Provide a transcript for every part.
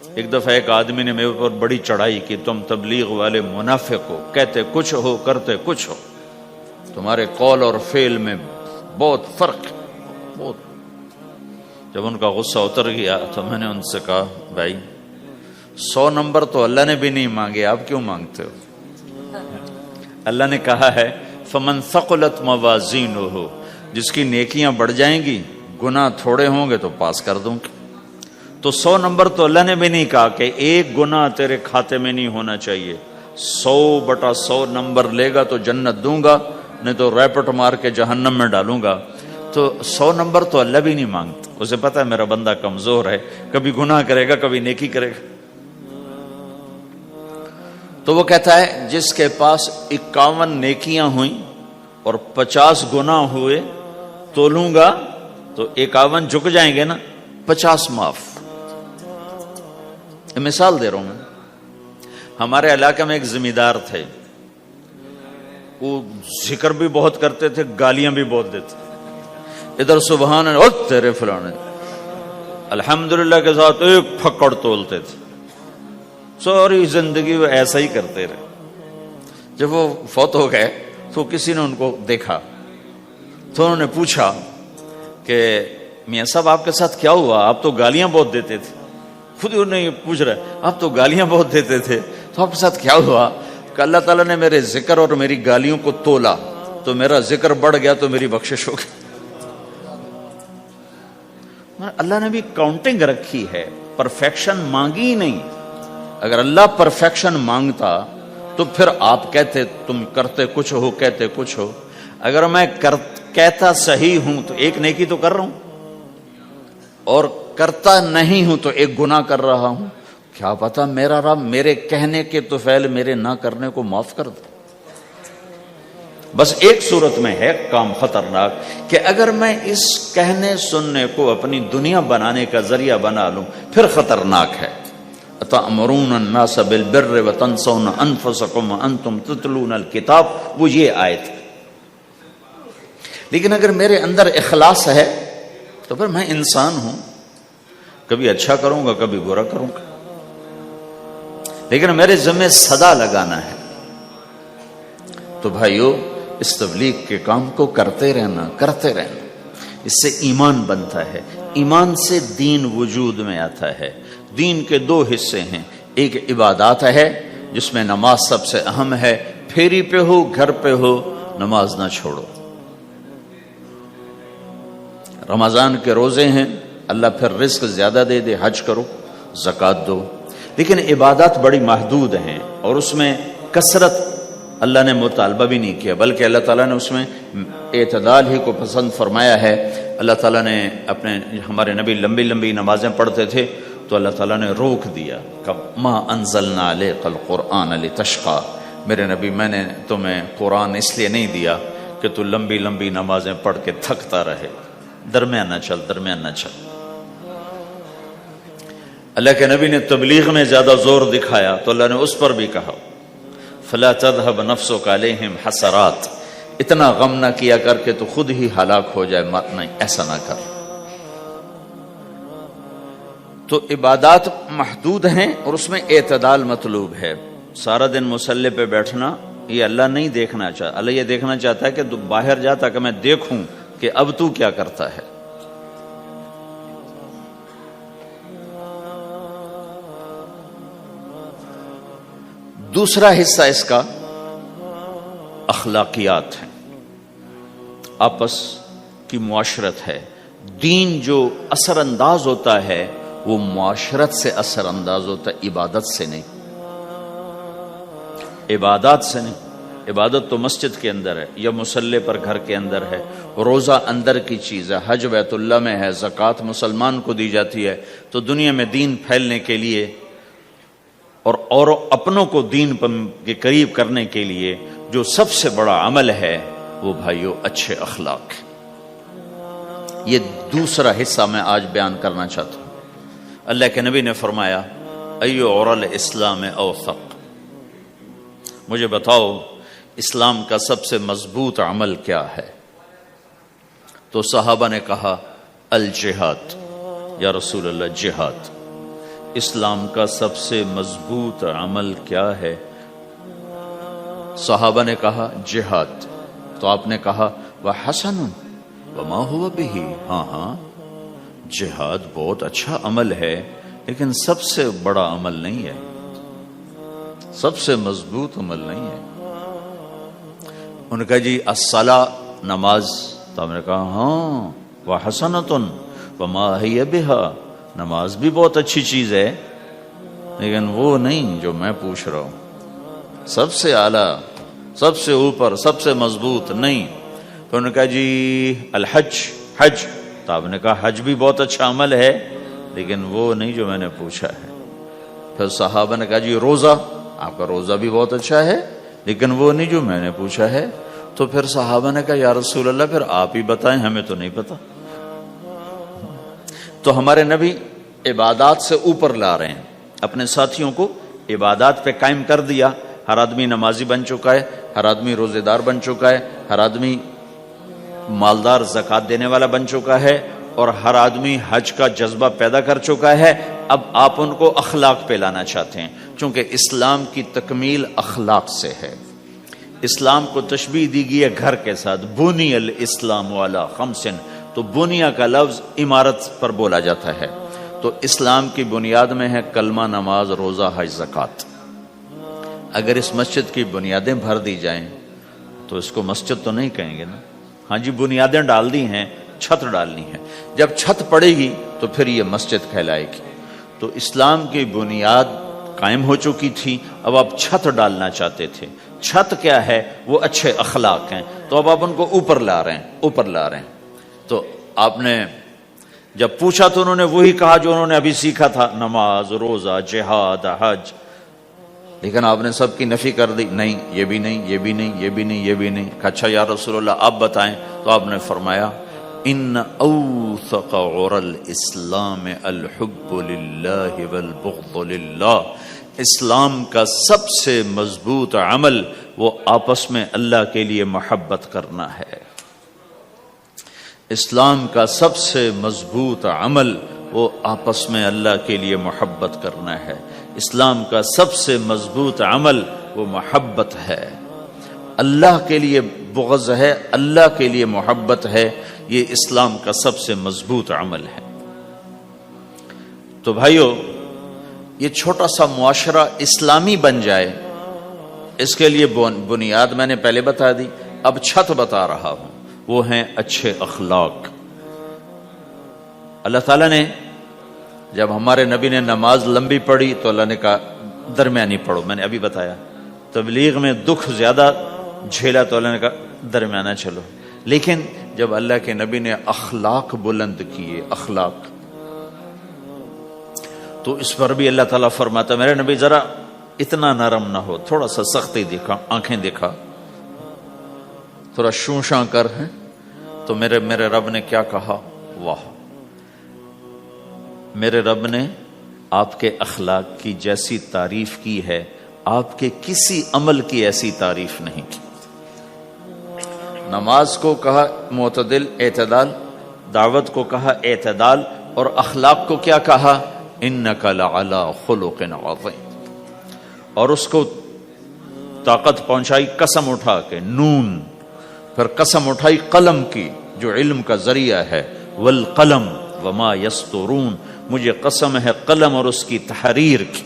ایک دفعہ ایک آدمی نے میرے اوپر بڑی چڑھائی کی، تم تبلیغ والے منافق ہو، کہتے کچھ ہو کرتے کچھ ہو، تمہارے قول اور فعل میں بہت فرق ہے بہت۔ جب ان کا غصہ اتر گیا تو میں نے ان سے کہا بھائی 100 نمبر تو اللہ نے بھی نہیں مانگے، آپ کیوں مانگتے ہو؟ اللہ نے کہا ہے فمن ثقلت موازینہ، جس کی نیکیاں بڑھ جائیں گی گناہ تھوڑے ہوں گے تو پاس کر دوں گی۔ تو 100 نمبر تو اللہ نے بھی نہیں کہا کہ ایک گناہ تیرے کھاتے میں نہیں ہونا چاہیے، 100/100 نمبر لے گا تو جنت دوں گا، نہیں تو ریپٹ مار کے جہنم میں ڈالوں گا۔ تو 100 نمبر تو اللہ بھی نہیں مانگتا، اسے پتا ہے میرا بندہ کمزور ہے، کبھی گناہ کرے گا کبھی نیکی کرے گا۔ تو وہ کہتا ہے جس کے پاس 51 نیکیاں ہوئیں اور 50 گناہ ہوئے تولوں گا تو 51 جھک جائیں گے نا، 50 معاف۔ مثال دے رہا ہوں میں، ہمارے علاقے میں ایک زمیندار تھے، وہ ذکر بھی بہت کرتے تھے، گالیاں بھی بہت دیتے، ادھر سبحان اللہ تیرے فلانے، الحمدللہ کے ساتھ ایک پھکڑ تولتے تھے، ساری زندگی وہ ایسا ہی کرتے رہے۔ جب وہ فوت ہو گئے تو کسی نے ان کو دیکھا تو انہوں نے پوچھا کہ میاں صاحب آپ کے ساتھ کیا ہوا، آپ تو گالیاں بہت دیتے تھے۔ خود انہیں یہ پوچھ رہے آپ تو گالیاں بہت دیتے تھے تو آپ کے ساتھ کیا ہوا؟ کہ اللہ تعالیٰ نے میرے ذکر اور میری گالیوں کو تولا تو میرا ذکر بڑھ گیا تو میری بخشش ہو گئی۔ اللہ نے بھی کاؤنٹنگ رکھی ہے، پرفیکشن مانگی ہی نہیں۔ اگر اللہ پرفیکشن مانگتا تو پھر آپ کہتے تم کرتے کچھ ہو کہتے کچھ ہو۔ اگر میں کہتا صحیح ہوں تو ایک نیکی تو کر رہا ہوں، اور کرتا نہیں ہوں تو ایک گناہ کر رہا ہوں۔ کیا پتا میرا رب میرے کہنے کے تو فعل میرے نہ کرنے کو معاف کر دے۔ بس ایک صورت میں ہے کام خطرناک کہ اگر میں اس کہنے سننے کو اپنی دنیا بنانے کا ذریعہ بنا لوں پھر خطرناک ہے۔ تأمرون الناس بالبر وتنسون انفسکم وانتم تتلون الکتاب، وہ یہ آیت ہے۔ لیکن اگر میرے اندر اخلاص ہے تو پھر میں انسان ہوں، کبھی اچھا کروں گا کبھی برا کروں گا، لیکن میرے ذمہ صدا لگانا ہے۔ تو بھائیو اس تبلیغ کے کام کو کرتے رہنا اس سے ایمان بنتا ہے، ایمان سے دین وجود میں آتا ہے۔ دین کے 2 حصے ہیں، ایک عبادات ہے جس میں نماز سب سے اہم ہے، پھیری پہ ہو گھر پہ ہو نماز نہ چھوڑو۔ رمضان کے روزے ہیں، اللہ پھر رزق زیادہ دے دے، حج کرو زکوٰۃ دو، لیکن عبادات بڑی محدود ہیں اور اس میں کثرت اللہ نے مطالبہ بھی نہیں کیا، بلکہ اللہ تعالیٰ نے اس میں اعتدال ہی کو پسند فرمایا ہے۔ اللہ تعالیٰ نے ہمارے نبی لمبی لمبی نمازیں پڑھتے تھے تو اللہ تعالیٰ نے روک دیا کہ ما انزلنا علیک القرآن لتشقی، میرے نبی میں نے تمہیں قرآن اس لیے نہیں دیا کہ تو لمبی لمبی نمازیں پڑھ کے تھکتا رہے، درمیان نہ چل۔ اللہ کے نبی نے تبلیغ میں زیادہ زور دکھایا تو اللہ نے اس پر بھی کہا فلا تذهب نفسك عليهم حسرات، اتنا غم نہ کیا کر کے تو خود ہی ہلاک ہو جائے، نہیں ایسا نہ کر۔ تو عبادات محدود ہیں اور اس میں اعتدال مطلوب ہے۔ سارا دن مصلی پہ بیٹھنا یہ اللہ نہیں دیکھنا چاہتا، اللہ یہ دیکھنا چاہتا ہے کہ تو باہر جاتا کہ میں دیکھوں کہ اب تو کیا کرتا ہے۔ دوسرا حصہ اس کا اخلاقیات ہے، آپس کی معاشرت ہے۔ دین جو اثر انداز ہوتا ہے وہ معاشرت سے اثر انداز ہوتا ہے، عبادت سے نہیں، عبادات سے نہیں۔ عبادت تو مسجد کے اندر ہے یا مصلی پر گھر کے اندر ہے، روزہ اندر کی چیز ہے، حج بیت اللہ میں ہے، زکوٰۃ مسلمان کو دی جاتی ہے۔ تو دنیا میں دین پھیلنے کے لیے اور اپنوں کو دین کے قریب کرنے کے لیے جو سب سے بڑا عمل ہے وہ بھائیو اچھے اخلاق ہے۔ یہ دوسرا حصہ میں آج بیان کرنا چاہتا ہوں۔ اللہ کے نبی نے فرمایا ایو عرل اسلام اوثق، مجھے بتاؤ اسلام کا سب سے مضبوط عمل کیا ہے؟ تو صحابہ نے کہا الجہاد، یا رسول اللہ جہاد۔ اسلام کا سب سے مضبوط عمل کیا ہے؟ صحابہ نے کہا جہاد، تو آپ نے کہا وحسن وما هو به، ہاں جہاد بہت اچھا عمل ہے لیکن سب سے بڑا عمل نہیں ہے، سب سے مضبوط عمل نہیں ہے۔ ان کا جی الصلاۃ، نماز، تو ہم نے کہا ہاں وحسنۃ وما هي بها، نماز بھی بہت اچھی چیز ہے لیکن وہ نہیں جو میں پوچھ رہا ہوں، سب سے اعلیٰ، سب سے اوپر، سب سے مضبوط نہیں۔ تو انہوں نے کہا جی الحج، حج، تو آپ نے کہا حج بھی بہت اچھا عمل ہے لیکن وہ نہیں جو میں نے پوچھا ہے۔ پھر صحابہ نے کہا جی روزہ، آپ کا روزہ بھی بہت اچھا ہے لیکن وہ نہیں جو میں نے پوچھا ہے۔ تو پھر صحابہ نے کہا یا رسول اللہ پھر آپ ہی بتائیں، ہمیں تو نہیں پتا۔ تو ہمارے نبی عبادات سے اوپر لا رہے ہیں، اپنے ساتھیوں کو عبادات پہ قائم کر دیا۔ ہر آدمی نمازی بن چکا ہے، ہر آدمی روزے دار بن چکا ہے، ہر آدمی مالدار زکوٰۃ دینے والا بن چکا ہے، اور ہر آدمی حج کا جذبہ پیدا کر چکا ہے۔ اب آپ ان کو اخلاق پہ لانا چاہتے ہیں، چونکہ اسلام کی تکمیل اخلاق سے ہے۔ اسلام کو تشبیہ دی گئی ہے گھر کے ساتھ، بنی الاسلام علی خمس، تو بنیا کا لفظ عمارت پر بولا جاتا ہے۔ تو اسلام کی بنیاد میں ہے کلمہ، نماز، روزہ، حج، زکوٰۃ۔ اگر اس مسجد کی بنیادیں بھر دی جائیں تو اس کو مسجد تو نہیں کہیں گے نا، ہاں جی بنیادیں ڈال دی ہیں، چھت ڈالنی ہے، جب چھت پڑے گی تو پھر یہ مسجد کہلائے گی۔ تو اسلام کی بنیاد قائم ہو چکی تھی، اب آپ چھت ڈالنا چاہتے تھے۔ چھت کیا ہے؟ وہ اچھے اخلاق ہیں، تو اب آپ ان کو اوپر لا رہے ہیں، اوپر لا رہے ہیں۔ تو آپ نے جب پوچھا تو انہوں نے وہی کہا جو انہوں نے ابھی سیکھا تھا، نماز، روزہ، جہاد، حج، لیکن آپ نے سب کی نفی کر دی، نہیں یہ بھی نہیں، یہ بھی نہیں، یہ بھی نہیں، یہ بھی نہیں۔ اچھا یا رسول اللہ آپ بتائیں، تو آپ نے فرمایا ان اوثق عر الاسلام الحب للہ والبغض للہ، اسلام کا سب سے مضبوط عمل وہ آپس میں اللہ کے لیے محبت کرنا ہے۔ اسلام کا سب سے مضبوط عمل وہ آپس میں اللہ کے لیے محبت کرنا ہے۔ اسلام کا سب سے مضبوط عمل وہ محبت ہے، اللہ کے لیے بغض ہے، اللہ کے لیے محبت ہے، یہ اسلام کا سب سے مضبوط عمل ہے۔ تو بھائیو، یہ چھوٹا سا معاشرہ اسلامی بن جائے، اس کے لیے بنیاد میں نے پہلے بتا دی، اب چھت بتا رہا ہوں، وہ ہیں اچھے اخلاق۔ اللہ تعالیٰ نے جب ہمارے نبی نے نماز لمبی پڑھی تو اللہ نے کہا درمیانی پڑھو، میں نے ابھی بتایا۔ تبلیغ میں دکھ زیادہ جھیلا تو اللہ نے کہا درمیانہ چلو۔ لیکن جب اللہ کے نبی نے اخلاق بلند کیے، اخلاق، تو اس پر بھی اللہ تعالیٰ فرماتا میرے نبی ذرا اتنا نرم نہ ہو، تھوڑا سا سختی دکھا، آنکھیں دکھا، تھوڑا شوں شاں کر ہیں۔ تو میرے رب نے کیا کہا؟ واہ، میرے رب نے آپ کے اخلاق کی جیسی تعریف کی ہے، آپ کے کسی عمل کی ایسی تعریف نہیں کی۔ نماز کو کہا معتدل، اعتدال، دعوت کو کہا اعتدال، اور اخلاق کو کیا کہا؟ انک لعلی خلق عظیم۔ اور اس کو طاقت پہنچائی قسم اٹھا کے، نون، پھر قسم اٹھائی قلم کی جو علم کا ذریعہ ہے، والقلم وما یسطرون، مجھے قسم ہے قلم اور اس کی تحریر کی،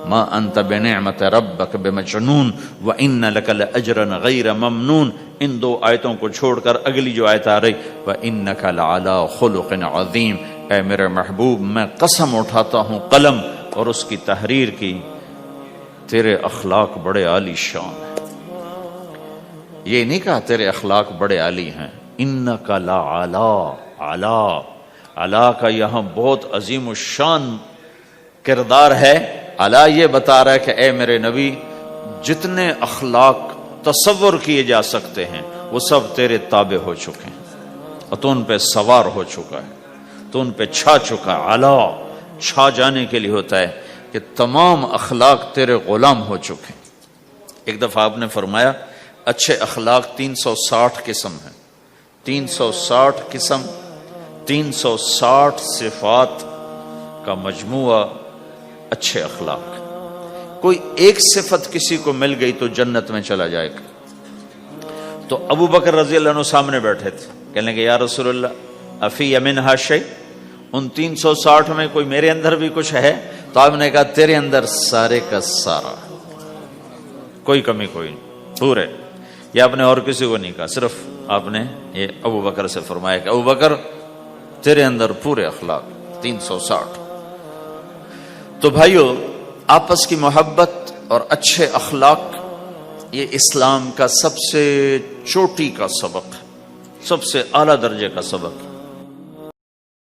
ما انت بنعمت ربک بمجنون وان لک لاجرا غیر ممنون۔ ان دو آیتوں کو چھوڑ کر اگلی جو آیت آ رہی وانک لعلی خلق عظیم، اے میرے محبوب میں قسم اٹھاتا ہوں قلم اور اس کی تحریر کی، تیرے اخلاق بڑے عالی شان ہیں۔ یہ نہیں کہا تیرے اخلاق بڑے عالی ہیں، انک لعلی، علا، علا کا یہاں بہت عظیم الشان کردار ہے۔ علا یہ بتا رہا ہے کہ اے میرے نبی، جتنے اخلاق تصور کیے جا سکتے ہیں وہ سب تیرے تابع ہو چکے ہیں، اور تو ان پہ سوار ہو چکا ہے، تو ان پہ چھا چکا ہے۔ علا چھا جانے کے لیے ہوتا ہے کہ تمام اخلاق تیرے غلام ہو چکے ہیں۔ ایک دفعہ آپ نے فرمایا اچھے اخلاق 360 قسم ہیں، 360 قسم، 360 صفات کا مجموعہ اچھے اخلاق. کوئی ایک صفت کسی کو مل گئی تو جنت میں چلا جائے گا. تو ابو بکر رضی اللہ عنہ سامنے بیٹھے تھے, کہنے کہ یا رسول اللہ افی منہا شیء, ان 360 میں کوئی میرے اندر بھی کچھ ہے؟ تو آپ نے کہا تیرے اندر سارے کا سارا, کوئی کمی کوئی نہیں, پورے. یہ آپ نے اور کسی کو نہیں کہا, صرف آپ نے یہ ابو بکر سے فرمایا کہ ابو بکر تیرے اندر پورے اخلاق 360. تو بھائیو, آپس کی محبت اور اچھے اخلاق یہ اسلام کا سب سے چوٹی کا سبق, سب سے اعلیٰ درجے کا سبق.